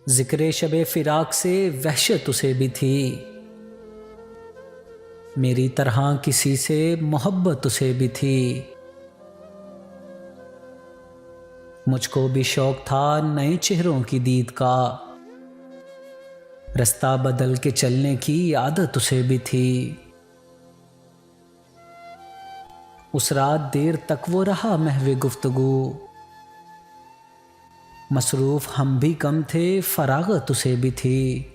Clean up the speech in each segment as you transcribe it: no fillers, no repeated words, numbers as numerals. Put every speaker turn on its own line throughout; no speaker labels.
जिक्रे शबे फिराक से वहशत उसे भी थी, मेरी तरह किसी से मोहब्बत उसे भी थी। मुझको भी शौक था नए चेहरों की दीद का, रास्ता बदल के चलने की आदत उसे भी थी। उस रात देर तक वो रहा महवे गुफ्तगू, मसरूफ हम भी कम थे फरागत उसे भी थी।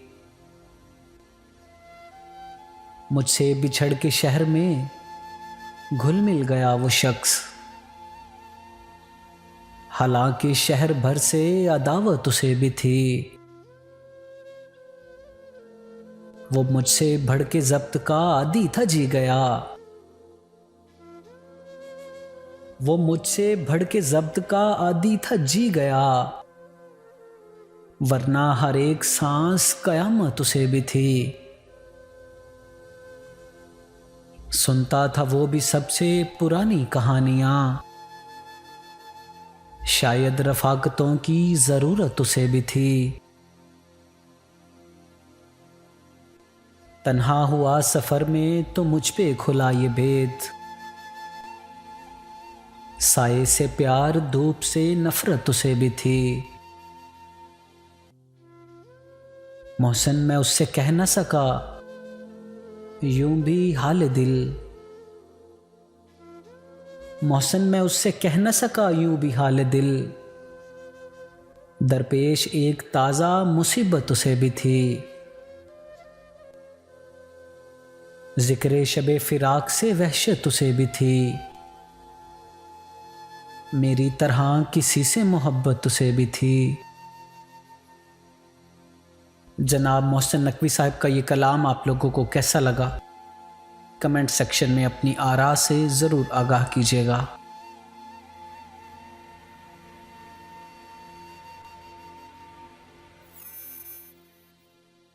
मुझसे बिछड़ के शहर में घुल मिल गया वो शख्स, हालांकि शहर भर से अदावत उसे भी थी। वो मुझसे बढ़ के जब्त का आदी था जी गया, वो मुझसे बढ़ के जब्त का आदी था जी गया, वरना हर एक सांस कयामत उसे भी थी। सुनता था वो भी सबसे पुरानी कहानियां, शायद रफाकतों की जरूरत उसे भी थी। तन्हा हुआ सफर में तो मुझ पे खुला ये भेद, साये से प्यार धूप से नफरत उसे भी थी। मोहसिन मैं उससे कह न सका यूं भी हाल दिल, मोहसिन मैं उससे कह न सका यूं भी हाल दिल, दरपेश एक ताज़ा मुसीबत उसे भी थी। जिक्रे शबे फिराक से वहशत उसे भी थी, मेरी तरह किसी से मोहब्बत उसे भी थी। जनाब मोहसिन नकवी साहब का ये कलाम आप लोगों को कैसा लगा? कमेंट सेक्शन में अपनी आरा से ज़रूर आगाह कीजिएगा।